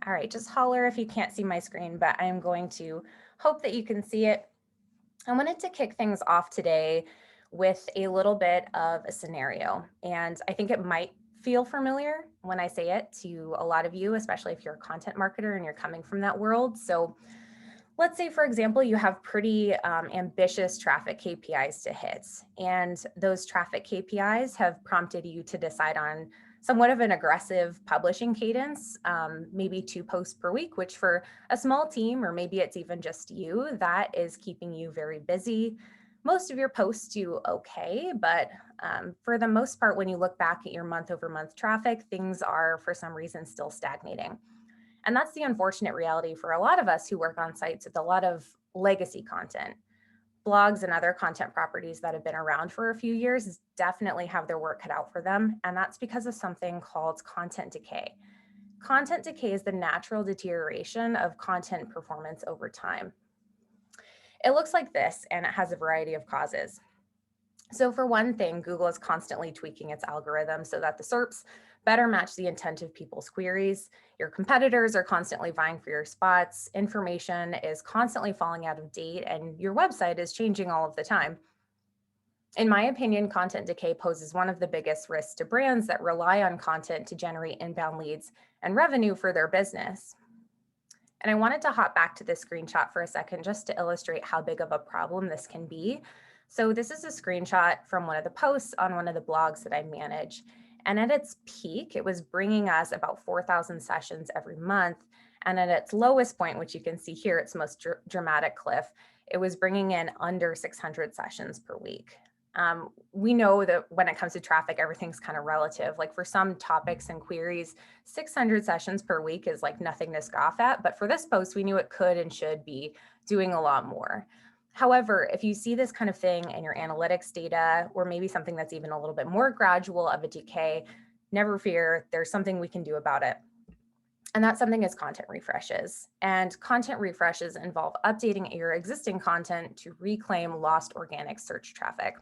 All right, just holler if you can't see my screen, but I am going to hope that you can see it. I wanted to kick things off today with a little bit of a scenario, and I think it might feel familiar when I say it to a lot of you, especially if you're a content marketer and you're coming from that world. So let's say, for example, you have pretty ambitious traffic KPIs to hit, and those traffic KPIs have prompted you to decide on somewhat of an aggressive publishing cadence, maybe 2 posts per week, which for a small team, or maybe it's even just you, that is keeping you very busy. Most of your posts do okay, but for the most part, when you look back at your month over month traffic, things are for some reason still stagnating. And that's the unfortunate reality for a lot of us who work on sites with a lot of legacy content. Blogs and other content properties that have been around for a few years definitely have their work cut out for them. And that's because of something called content decay. Content decay is the natural deterioration of content performance over time. It looks like this, and it has a variety of causes. So for one thing, Google is constantly tweaking its algorithm so that the SERPs better match the intent of people's queries. Your competitors are constantly vying for your spots. Information is constantly falling out of date, and your website is changing all of the time. In my opinion, content decay poses one of the biggest risks to brands that rely on content to generate inbound leads and revenue for their business. And I wanted to hop back to this screenshot for a second just to illustrate how big of a problem this can be. So this is a screenshot from one of the posts on one of the blogs that I manage. And at its peak, it was bringing us about 4,000 sessions every month. And at its lowest point, which you can see here, its most dramatic cliff, it was bringing in under 600 sessions per week. We know that when it comes to traffic, everything's kind of relative. Like for some topics and queries, 600 sessions per week is like nothing to scoff at. But for this post, we knew it could and should be doing a lot more. However, if you see this kind of thing in your analytics data, or maybe something that's even a little bit more gradual of a decay, never fear, there's something we can do about it. And that something is content refreshes. And content refreshes involve updating your existing content to reclaim lost organic search traffic.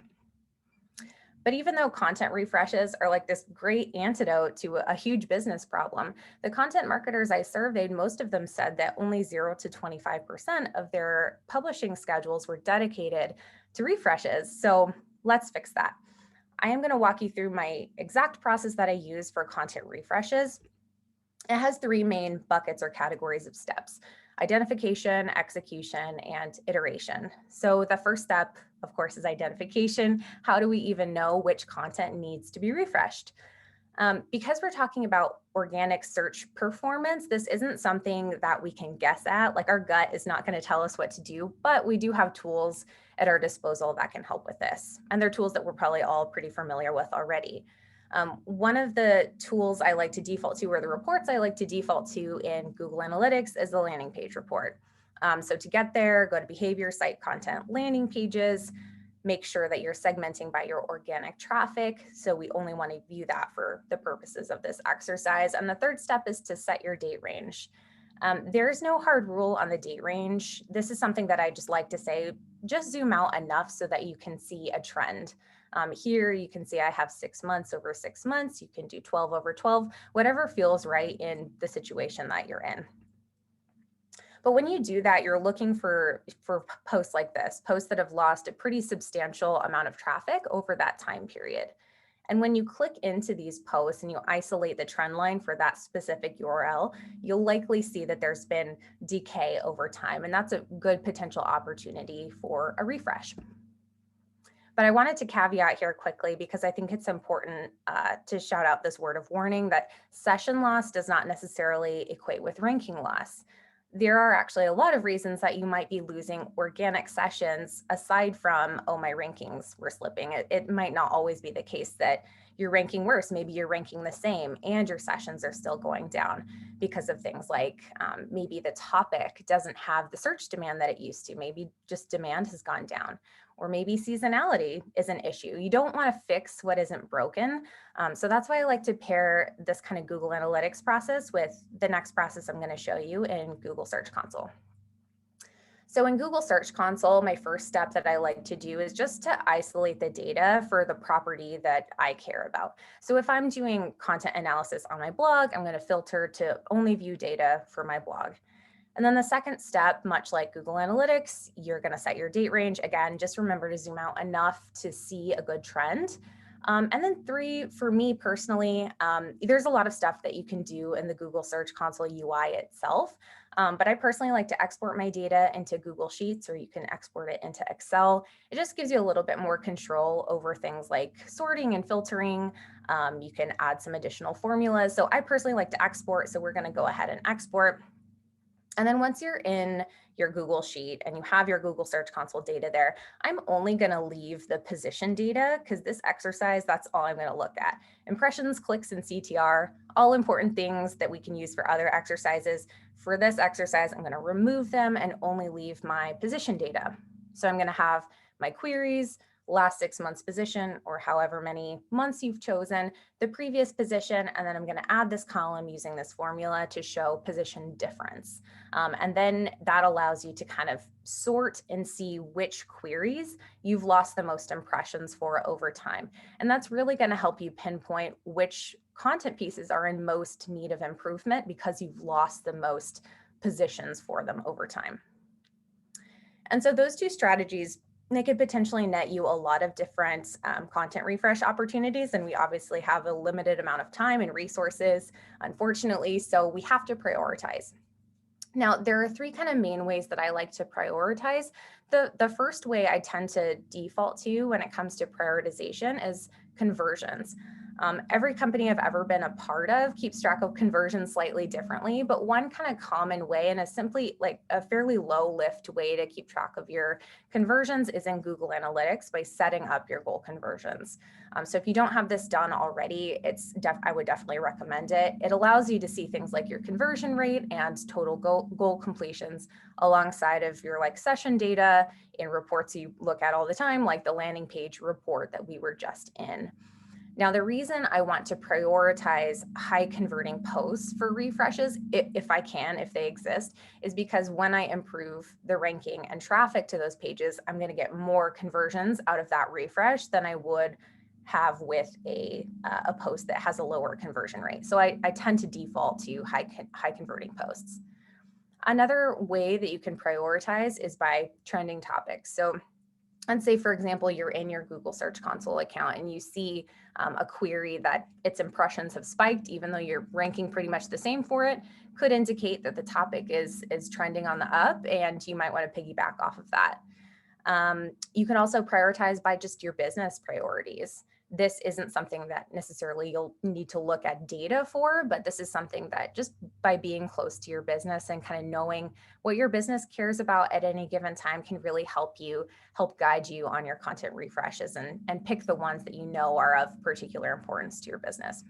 But even though content refreshes are like this great antidote to a huge business problem, the content marketers I surveyed, most of them said that only 0 to 25% of their publishing schedules were dedicated to refreshes. So let's fix that. I am going to walk you through my exact process that I use for content refreshes. It has 3 main buckets or categories of steps: identification, execution, and iteration. So the first step, of course, is identification. How do we even know which content needs to be refreshed? Because we're talking about organic search performance, this isn't something that we can guess at. Like our gut is not going to tell us what to do, but we do have tools at our disposal that can help with this. And they're tools that we're probably all pretty familiar with already. One of the tools I like to default to, or the reports I like to default to in Google Analytics, is the landing page report. So to get there, go to behavior, site content, landing pages, make sure that you're segmenting by your organic traffic. So we only want to view that for the purposes of this exercise. And the third step is to set your date range. There's no hard rule on the date range. This is something that I just like to say, just zoom out enough so that you can see a trend. Here you can see I have 6 months over 6 months. You can do 12 over 12, whatever feels right in the situation that you're in. But when you do that, you're looking for posts like this, posts that have lost a pretty substantial amount of traffic over that time period. And when you click into these posts and you isolate the trend line for that specific URL, you'll likely see that there's been decay over time. And that's a good potential opportunity for a refresh. But I wanted to caveat here quickly because I think it's important to shout out this word of warning that session loss does not necessarily equate with ranking loss. There are actually a lot of reasons that you might be losing organic sessions aside from, oh, my rankings were slipping. It might not always be the case that you're ranking worse. Maybe you're ranking the same and your sessions are still going down because of things like maybe the topic doesn't have the search demand that it used to. Maybe just demand has gone down. Or maybe seasonality is an issue. You don't want to fix what isn't broken. So that's why I like to pair this kind of Google Analytics process with the next process I'm going to show you in Google Search Console. So in Google Search Console, my first step that I like to do is just to isolate the data for the property that I care about. So if I'm doing content analysis on my blog, I'm going to filter to only view data for my blog. And then the second step, much like Google Analytics, you're going to set your date range. Again, just remember to zoom out enough to see a good trend. And then three, for me personally, there's a lot of stuff that you can do in the Google Search Console UI itself. But I personally like to export my data into Google Sheets, or you can export it into Excel. It just gives you a little bit more control over things like sorting and filtering. You can add some additional formulas. So I personally like to export. So we're going to go ahead and export. And then once you're in your Google Sheet and you have your Google Search Console data there, I'm only going to leave the position data because this exercise, that's all I'm going to look at. Impressions, clicks, and CTR, all important things that we can use for other exercises. For this exercise, I'm going to remove them and only leave my position data. So I'm going to have my queries, last 6 months position, or however many months you've chosen, the previous position, and then I'm going to add this column using this formula to show position difference. And then that allows you to kind of sort and see which queries you've lost the most impressions for over time. And that's really going to help you pinpoint which content pieces are in most need of improvement because you've lost the most positions for them over time. And so those two strategies, they could potentially net you a lot of different content refresh opportunities. And we obviously have a limited amount of time and resources, unfortunately, so we have to prioritize. Now, there are three kind of main ways that I like to prioritize. The first way I tend to default to when it comes to prioritization is conversions. Every company I've ever been a part of keeps track of conversions slightly differently, but one kind of common way and a simply like a fairly low lift way to keep track of your conversions is in Google Analytics by setting up your goal conversions. So if you don't have this done already, I would definitely recommend it. It allows you to see things like your conversion rate and total goal completions alongside of your like session data in reports you look at all the time, like the landing page report that we were just in. Now, the reason I want to prioritize high converting posts for refreshes, if I can, if they exist, is because when I improve the ranking and traffic to those pages, I'm going to get more conversions out of that refresh than I would have with a post that has a lower conversion rate. So I tend to default to high converting posts. Another way that you can prioritize is by trending topics. So let's say, for example, you're in your Google Search Console account and you see a query that its impressions have spiked, even though you're ranking pretty much the same for it, could indicate that the topic is trending on the up, and you might want to piggyback off of that. You can also prioritize by just your business priorities. This isn't something that necessarily you'll need to look at data for, but this is something that just by being close to your business and kind of knowing what your business cares about at any given time can really help guide you on your content refreshes and pick the ones that you know are of particular importance to your business.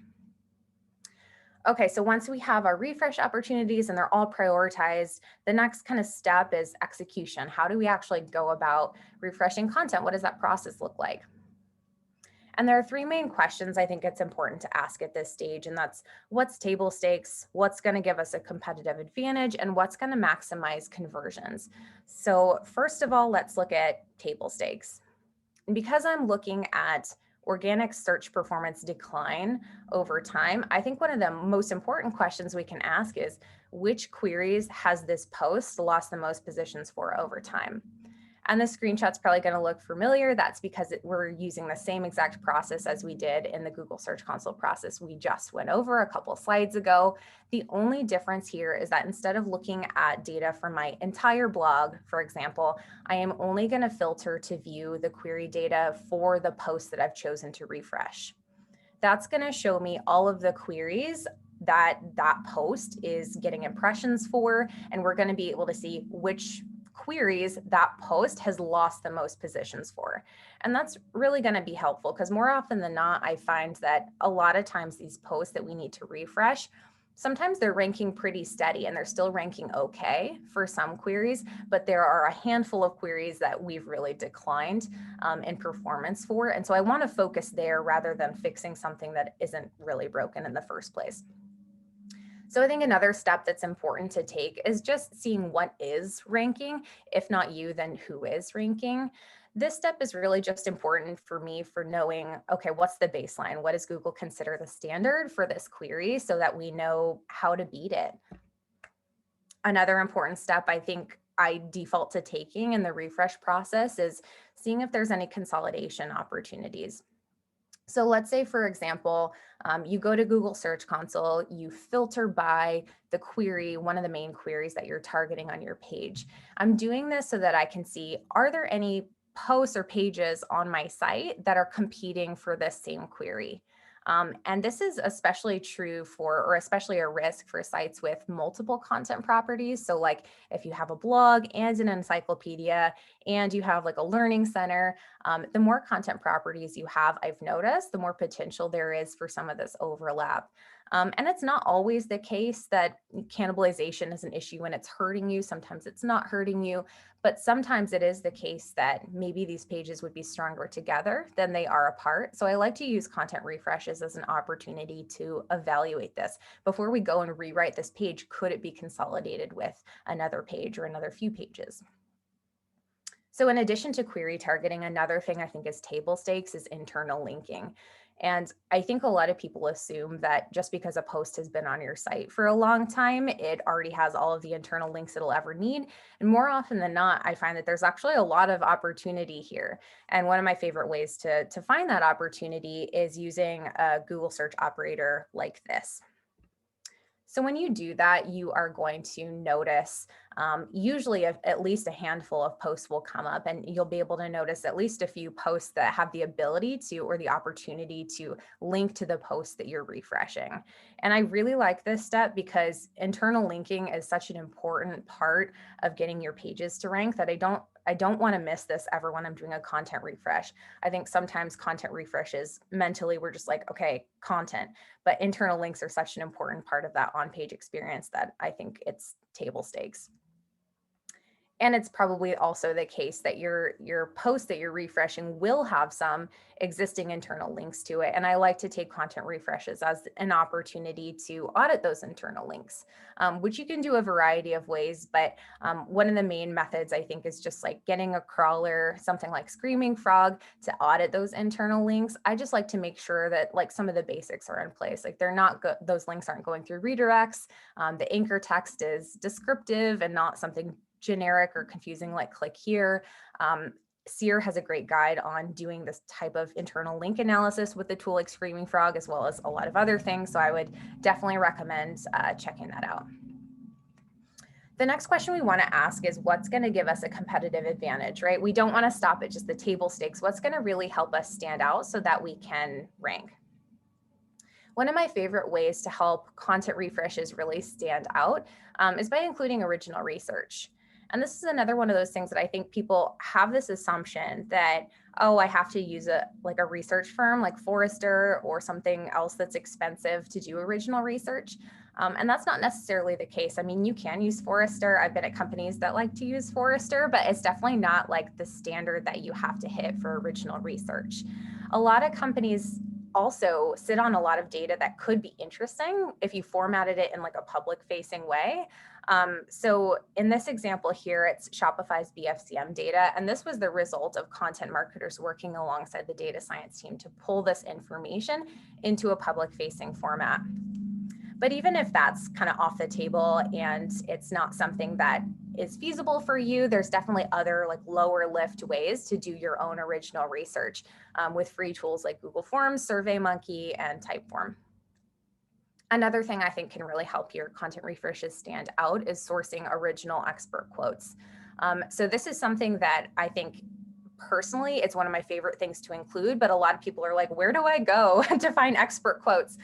Okay, so once we have our refresh opportunities and they're all prioritized, the next kind of step is execution. How do we actually go about refreshing content? What does that process look like? And there are three main questions I think it's important to ask at this stage, and that's what's table stakes, what's going to give us a competitive advantage, and what's going to maximize conversions. So first of all, let's look at table stakes. And because I'm looking at organic search performance decline over time, I think one of the most important questions we can ask is which queries has this post lost the most positions for over time? And the screenshot's probably going to look familiar. That's because we're using the same exact process as we did in the Google Search Console process we just went over a couple slides ago. The only difference here is that instead of looking at data from my entire blog, for example, I am only going to filter to view the query data for the post that I've chosen to refresh. That's going to show me all of the queries that post is getting impressions for, and we're going to be able to see which queries that post has lost the most positions for. And that's really going to be helpful because more often than not, I find that a lot of times these posts that we need to refresh, sometimes they're ranking pretty steady and they're still ranking okay for some queries, but there are a handful of queries that we've really declined in performance for. And so I want to focus there rather than fixing something that isn't really broken in the first place. So I think another step that's important to take is just seeing what is ranking. If not you, then who is ranking. This step is really just important for me for knowing, okay, what's the baseline? What does Google consider the standard for this query so that we know how to beat it? Another important step I think I default to taking in the refresh process is seeing if there's any consolidation opportunities. So let's say, for example, you go to Google Search Console, you filter by the query, one of the main queries that you're targeting on your page. I'm doing this so that I can see, are there any posts or pages on my site that are competing for this same query? And this is especially true for, or especially a risk for sites with multiple content properties. So like if you have a blog and an encyclopedia and you have like a learning center, the more content properties you have, I've noticed, the more potential there is for some of this overlap. And it's not always the case that cannibalization is an issue when it's hurting you. Sometimes it's not hurting you, but sometimes it is the case that maybe these pages would be stronger together than they are apart. So I like to use content refreshes as an opportunity to evaluate this. Before we go and rewrite this page, could it be consolidated with another page or another few pages? So in addition to query targeting, another thing I think is table stakes is internal linking. And I think a lot of people assume that just because a post has been on your site for a long time, it already has all of the internal links it'll ever need. And more often than not, I find that there's actually a lot of opportunity here. And one of my favorite ways to find that opportunity is using a Google search operator like this. So when you do that, you are going to notice usually at least a handful of posts will come up, and you'll be able to notice at least a few posts that have the ability to or the opportunity to link to the post that you're refreshing. And I really like this step because internal linking is such an important part of getting your pages to rank that I don't want to miss this ever when I'm doing a content refresh. I think sometimes content refreshes mentally we're just like, okay, content, but internal links are such an important part of that on-page experience that I think it's table stakes. And it's probably also the case that your post that you're refreshing will have some existing internal links to it. And I like to take content refreshes as an opportunity to audit those internal links, which you can do a variety of ways. But one of the main methods I think is just like getting a crawler, something like Screaming Frog, to audit those internal links. I just like to make sure that like some of the basics are in place. Like they're not good; those links aren't going through redirects. The anchor text is descriptive and not something generic or confusing like click here. Sear has a great guide on doing this type of internal link analysis with the tool like Screaming Frog, as well as a lot of other things. So I would definitely recommend checking that out. The next question we want to ask is what's going to give us a competitive advantage, right? We don't want to stop at just the table stakes. What's going to really help us stand out so that we can rank? One of my favorite ways to help content refreshes really stand out is by including original research. And this is another one of those things that I think people have this assumption that, oh, I have to use a research firm like Forrester or something else that's expensive to do original research. And that's not necessarily the case. I mean, you can use Forrester. I've been at companies that like to use Forrester, but it's definitely not like the standard that you have to hit for original research. A lot of companies also sit on a lot of data that could be interesting if you formatted it in like a public facing way. So in this example here, it's Shopify's BFCM data. And this was the result of content marketers working alongside the data science team to pull this information into a public facing format. But even if that's kind of off the table and it's not something that is feasible for you, there's definitely other like lower lift ways to do your own original research with free tools like Google Forms, SurveyMonkey, and Typeform. Another thing I think can really help your content refreshes stand out is sourcing original expert quotes. So this is something that I think personally, it's one of my favorite things to include, but a lot of people are like, where do I go to find expert quotes?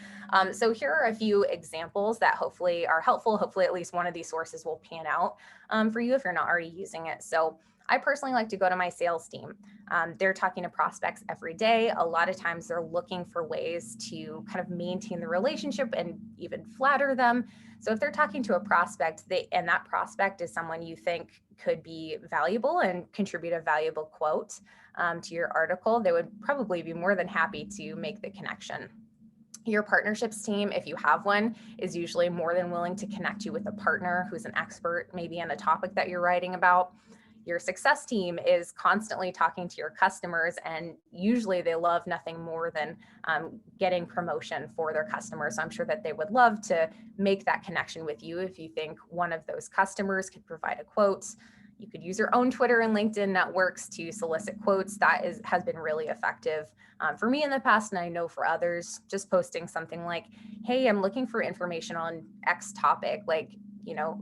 So here are a few examples that hopefully are helpful. Hopefully at least one of these sources will pan out for you if you're not already using it. So I personally like to go to my sales team. They're talking to prospects every day. A lot of times they're looking for ways to kind of maintain the relationship and even flatter them. So if they're talking to a prospect and that prospect is someone you think could be valuable and contribute a valuable quote to your article, they would probably be more than happy to make the connection. Your partnerships team, if you have one, is usually more than willing to connect you with a partner who's an expert, maybe in a topic that you're writing about. Your success team is constantly talking to your customers, and usually they love nothing more than getting promotion for their customers. So I'm sure that they would love to make that connection with you. If you think one of those customers could provide a quote, you could use your own Twitter and LinkedIn networks to solicit quotes. That has been really effective for me in the past, and I know for others, just posting something like, hey, I'm looking for information on X topic, like,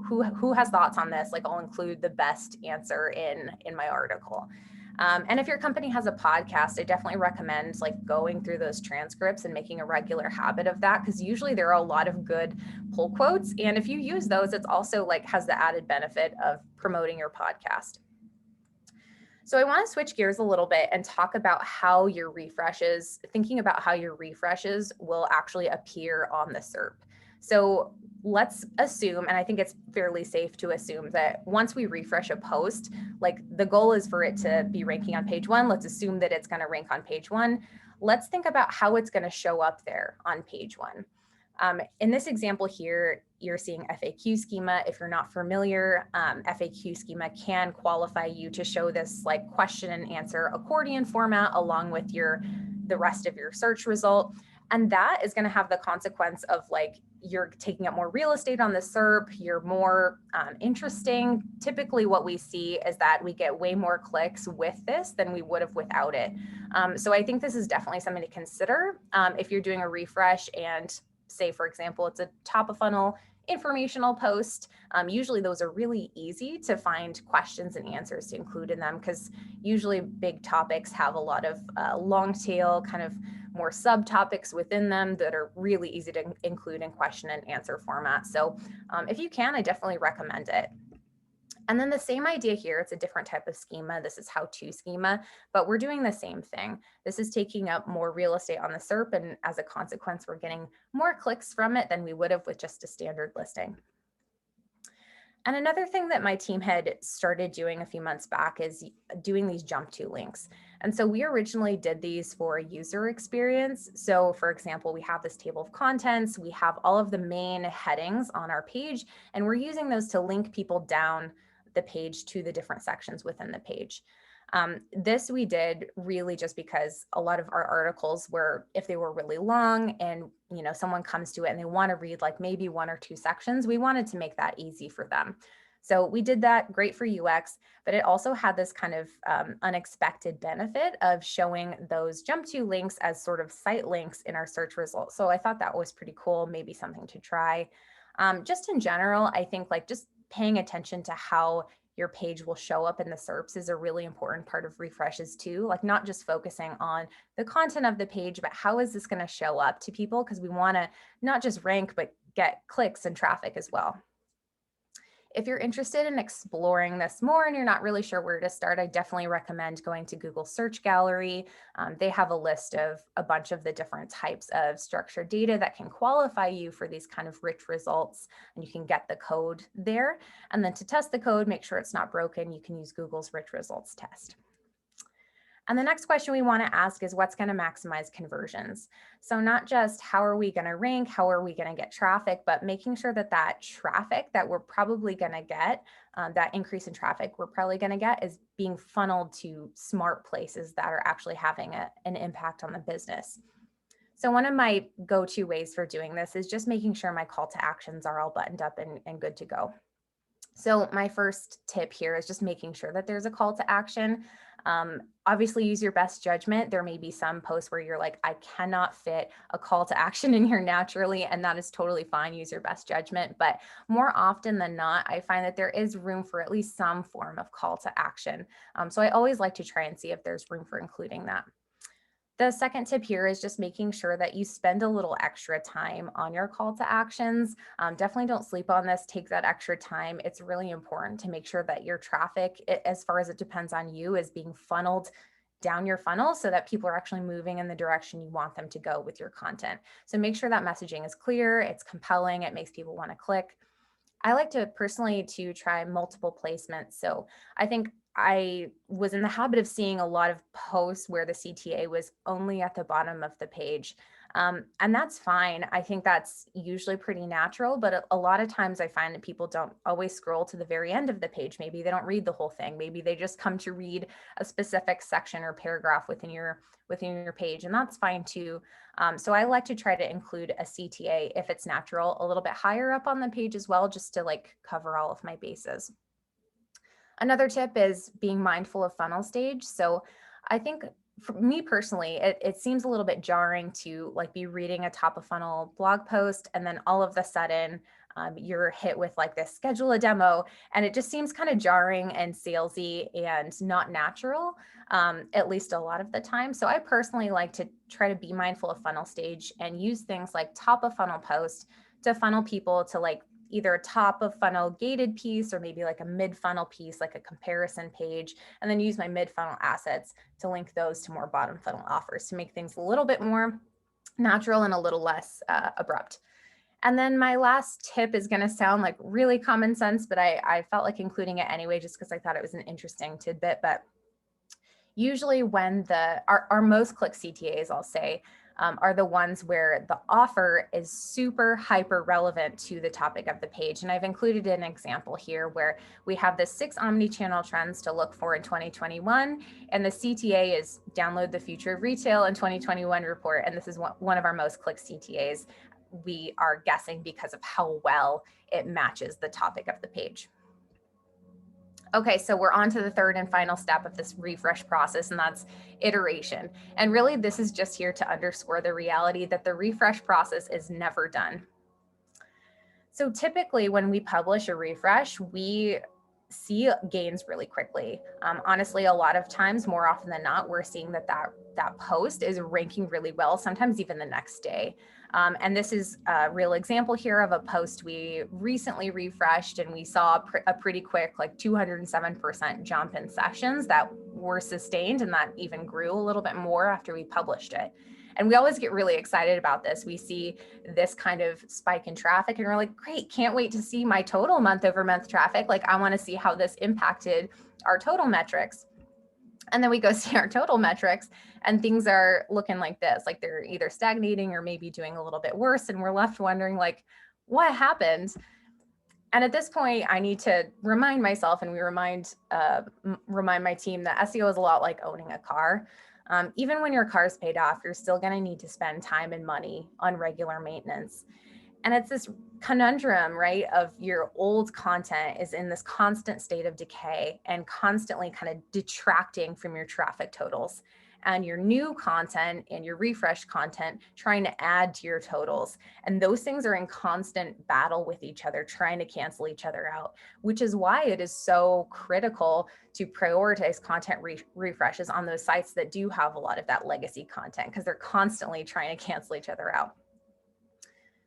who has thoughts on this? Like, I'll include the best answer in my article. And if your company has a podcast, I definitely recommend like going through those transcripts and making a regular habit of that, because usually there are a lot of good pull quotes. And if you use those, it's also like has the added benefit of promoting your podcast. So I want to switch gears a little bit and talk about thinking about how your refreshes will actually appear on the SERP. So let's assume, and I think it's fairly safe to assume, that once we refresh a post, like the goal is for it to be ranking on page 1. Let's assume that it's going to rank on page 1. Let's think about how it's going to show up there on page 1. In this example here, you're seeing FAQ schema. If you're not familiar, FAQ schema can qualify you to show this like question and answer accordion format along with the rest of your search result. And that is going to have the consequence of like you're taking up more real estate on the SERP, you're more interesting. Typically what we see is that we get way more clicks with this than we would have without it. So I think this is definitely something to consider if you're doing a refresh and say, for example, it's a top of funnel informational post. Usually those are really easy to find questions and answers to include in them, because usually big topics have a lot of long tail kind of more subtopics within them that are really easy to include in question and answer format. So if you can, I definitely recommend it. And then the same idea here, it's a different type of schema. This is how-to schema, but we're doing the same thing. This is taking up more real estate on the SERP, and as a consequence, we're getting more clicks from it than we would have with just a standard listing. And another thing that my team had started doing a few months back is doing these jump to links. And so we originally did these for user experience. So for example, we have this table of contents, we have all of the main headings on our page, and we're using those to link people down the page to the different sections within the page. This we did really just because a lot of our articles were, if they were really long and someone comes to it and they want to read like maybe 1 or 2 sections, we wanted to make that easy for them. So we did that, great for UX, but it also had this kind of unexpected benefit of showing those jump to links as sort of site links in our search results. So I thought that was pretty cool, maybe something to try. Just in general, I think like just paying attention to how your page will show up in the SERPs is a really important part of refreshes too. Like not just focusing on the content of the page, but how is this going to show up to people? Because we want to not just rank, but get clicks and traffic as well. If you're interested in exploring this more and you're not really sure where to start, I definitely recommend going to Google Search Gallery. They have a list of a bunch of the different types of structured data that can qualify you for these kind of rich results, and you can get the code there. And then to test the code, make sure it's not broken, you can use Google's rich results test. And the next question we want to ask is what's going to maximize conversions? So not just how are we going to rank, how are we going to get traffic, but making sure that that traffic that we're probably going to get, that increase in traffic we're probably going to get, is being funneled to smart places that are actually having an impact on the business. So one of my go-to ways for doing this is just making sure my call to actions are all buttoned up and good to go. So my first tip here is just making sure that there's a call to action. Obviously use your best judgment. There may be some posts where you're like, I cannot fit a call to action in here naturally, and that is totally fine. Use your best judgment. But more often than not, I find that there is room for at least some form of call to action. So I always like to try and see if there's room for including that. The second tip here is just making sure that you spend a little extra time on your call to actions. Definitely don't sleep on this. Take that extra time. It's really important to make sure that your traffic, as far as it depends on you, is being funneled down your funnel so that people are actually moving in the direction you want them to go with your content. So make sure that messaging is clear, it's compelling, it makes people want to click. I like to personally to try multiple placements. So I think I was in the habit of seeing a lot of posts where the CTA was only at the bottom of the page. And that's fine. I think that's usually pretty natural, but a lot of times I find that people don't always scroll to the very end of the page. Maybe they don't read the whole thing. Maybe they just come to read a specific section or paragraph within your page, and that's fine too. So I like to try to include a CTA if it's natural, a little bit higher up on the page as well, just to like cover all of my bases. Another tip is being mindful of funnel stage. So I think for me personally, it seems a little bit jarring to like be reading a top of funnel blog post and then all of a sudden you're hit with like this schedule a demo, and it just seems kind of jarring and salesy and not natural, at least a lot of the time. So I personally like to try to be mindful of funnel stage and use things like top of funnel post to funnel people to like either a top of funnel gated piece or maybe like a mid funnel piece, like a comparison page, and then use my mid funnel assets to link those to more bottom funnel offers to make things a little bit more natural and a little less abrupt. And then my last tip is going to sound like really common sense, but I felt like including it anyway, just because I thought it was an interesting tidbit. But usually when our most click CTAs, I'll say, are the ones where the offer is super hyper relevant to the topic of the page. And I've included an example here where we have the 6 omni-channel trends to look for in 2021. And the CTA is download the future of retail in 2021 report. And this is one of our most click CTAs. We are guessing because of how well it matches the topic of the page. Okay, so we're on to the third and final step of this refresh process, and that's iteration. And really, this is just here to underscore the reality that the refresh process is never done. So typically when we publish a refresh, we see gains really quickly. Honestly, a lot of times, more often than not, we're seeing that post is ranking really well, sometimes even the next day. And this is a real example here of a post we recently refreshed, and we saw a pretty quick, like 207% jump in sessions that were sustained, and that even grew a little bit more after we published it. And we always get really excited about this. We see this kind of spike in traffic and we're like, great, can't wait to see my total month over month traffic. Like, I want to see how this impacted our total metrics. And then we go see our total metrics and things are looking like this, like they're either stagnating or maybe doing a little bit worse. And we're left wondering, like, what happened? And at this point, I need to remind myself, and we remind my team, that SEO is a lot like owning a car. Even when your car's paid off, you're still going to need to spend time and money on regular maintenance. And it's this conundrum, right, of your old content is in this constant state of decay and constantly kind of detracting from your traffic totals. And your new content and your refresh content trying to add to your totals. And those things are in constant battle with each other, trying to cancel each other out, which is why it is so critical to prioritize content refreshes on those sites that do have a lot of that legacy content, because they're constantly trying to cancel each other out.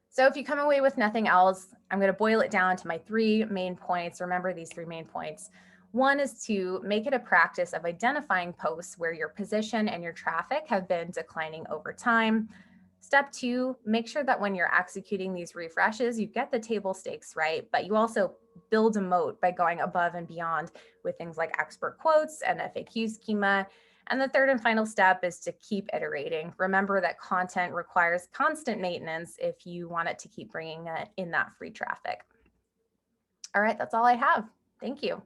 So if you come away with nothing else, I'm going to boil it down to my 3 main points. Remember these 3 main points. One is to make it a practice of identifying posts where your position and your traffic have been declining over time. Step 2, make sure that when you're executing these refreshes, you get the table stakes right, but you also build a moat by going above and beyond with things like expert quotes and FAQ schema. And the third and final step is to keep iterating. Remember that content requires constant maintenance if you want it to keep bringing in that free traffic. All right, that's all I have. Thank you.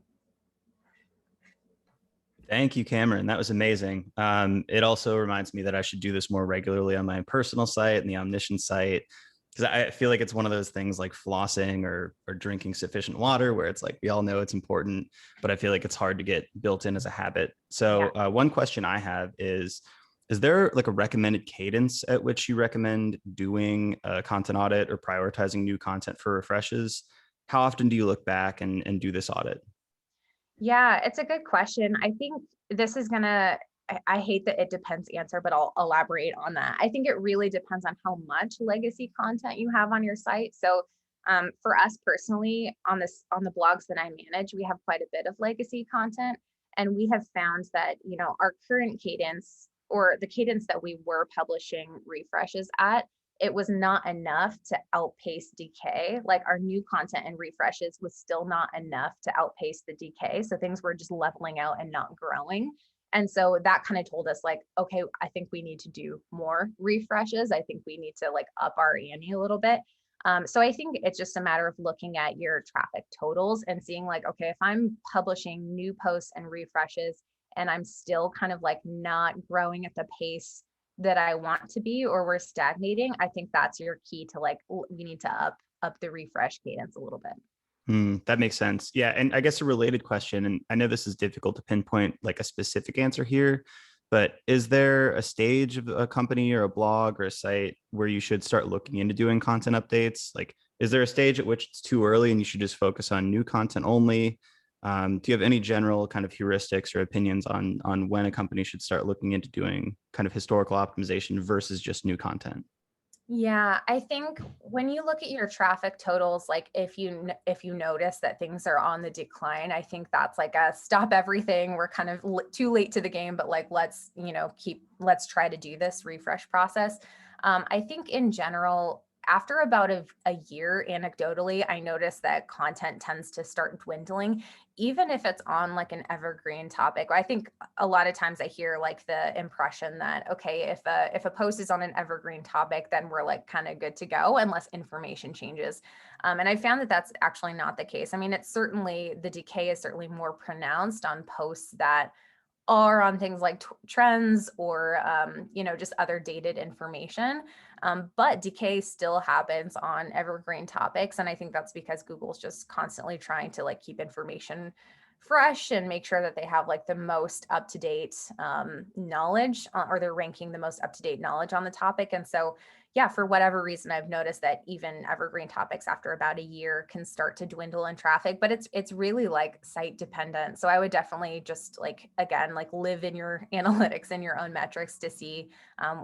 Thank you, Kameron. That was amazing. It also reminds me that I should do this more regularly on my personal site and the Omniscient site, because I feel like it's one of those things like flossing or drinking sufficient water, where it's like, we all know it's important, but I feel like it's hard to get built in as a habit. So one question I have is there like a recommended cadence at which you recommend doing a content audit or prioritizing new content for refreshes? How often do you look back and do this audit? Yeah, it's a good question. I think this is gonna, I hate the it depends answer, but I'll elaborate on that. I think it really depends on how much legacy content you have on your site. So for us personally, on the blogs that I manage, we have quite a bit of legacy content. And we have found that, you know, our current cadence, or the cadence that we were publishing refreshes at, it was not enough to outpace decay. Like, our new content and refreshes was still not enough to outpace the decay. So things were just leveling out and not growing. And so that kind of told us like, okay, I think we need to do more refreshes. I think we need to like up our ante a little bit. So I think it's just a matter of looking at your traffic totals and seeing like, okay, if I'm publishing new posts and refreshes and I'm still kind of like not growing at the pace that I want to be, or we're stagnating, I think that's your key to like, we need to up the refresh cadence a little bit. That makes sense. Yeah. And I guess a related question, and I know this is difficult to pinpoint like a specific answer here, but is there a stage of a company or a blog or a site where you should start looking into doing content updates? Like, is there a stage at which it's too early and you should just focus on new content only? Do you have any general kind of heuristics or opinions on when a company should start looking into doing kind of historical optimization versus just new content? Yeah, I think when you look at your traffic totals, like if you notice that things are on the decline, I think that's like a stop everything. We're kind of too late to the game, but like let's try to do this refresh process. I think in general, after about a year, anecdotally, I noticed that content tends to start dwindling, even if it's on like an evergreen topic. I think a lot of times I hear like the impression that, okay, if a post is on an evergreen topic, then we're like kind of good to go unless information changes. And I found that that's actually not the case. I mean, it's certainly, the decay is certainly more pronounced on posts that are on things like trends or just other dated information. But decay still happens on evergreen topics, and I think that's because Google's just constantly trying to like keep information fresh and make sure that they have like the most up-to-date knowledge, or they're ranking the most up-to-date knowledge on the topic. And so yeah, for whatever reason, I've noticed that even evergreen topics after about a year can start to dwindle in traffic, but it's really like site dependent. So I would definitely just like, again, like live in your analytics and your own metrics to see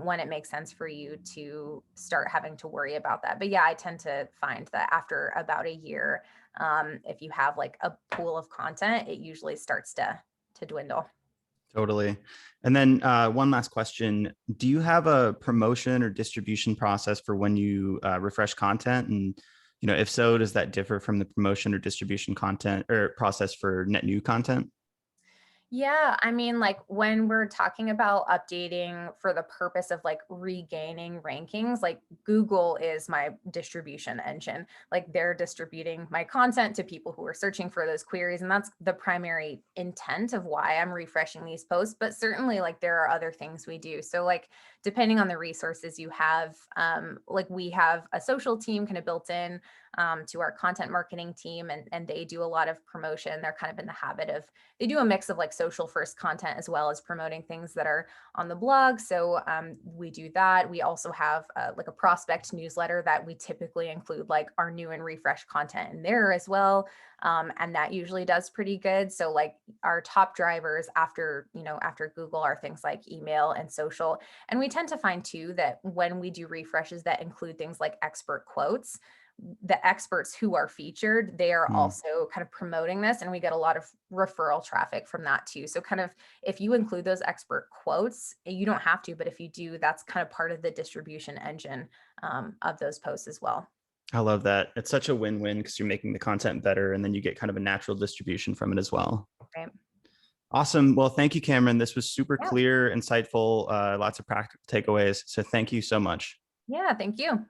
when it makes sense for you to start having to worry about that. But yeah, I tend to find that after about a year, if you have like a pool of content, it usually starts to dwindle. Totally. And then one last question. Do you have a promotion or distribution process for when you refresh content? And, if so, does that differ from the promotion or distribution content or process for net new content? Yeah, I mean, like when we're talking about updating for the purpose of like regaining rankings, like Google is my distribution engine. Like they're distributing my content to people who are searching for those queries. And that's the primary intent of why I'm refreshing these posts. But certainly, like there are other things we do. So, like, depending on the resources you have, like we have a social team kind of built in to our content marketing team, and they do a lot of promotion. They're kind of in the habit of, they do a mix of like social first content as well as promoting things that are on the blog. So we do that. We also have like a prospect newsletter that we typically include like our new and refresh content in there as well. And that usually does pretty good. So like our top drivers after Google are things like email and social. And we tend to find too that when we do refreshes that include things like expert quotes, the experts who are featured, they are Hmm. also kind of promoting this, and we get a lot of referral traffic from that too. So kind of if you include those expert quotes, you don't have to, but if you do, that's kind of part of the distribution engine of those posts as well. I love that. It's such a win-win because you're making the content better and then you get kind of a natural distribution from it as well. Right. Awesome. Well, thank you, Cameron. This was super Yeah. clear, insightful, lots of practical takeaways. So thank you so much. Yeah. Thank you.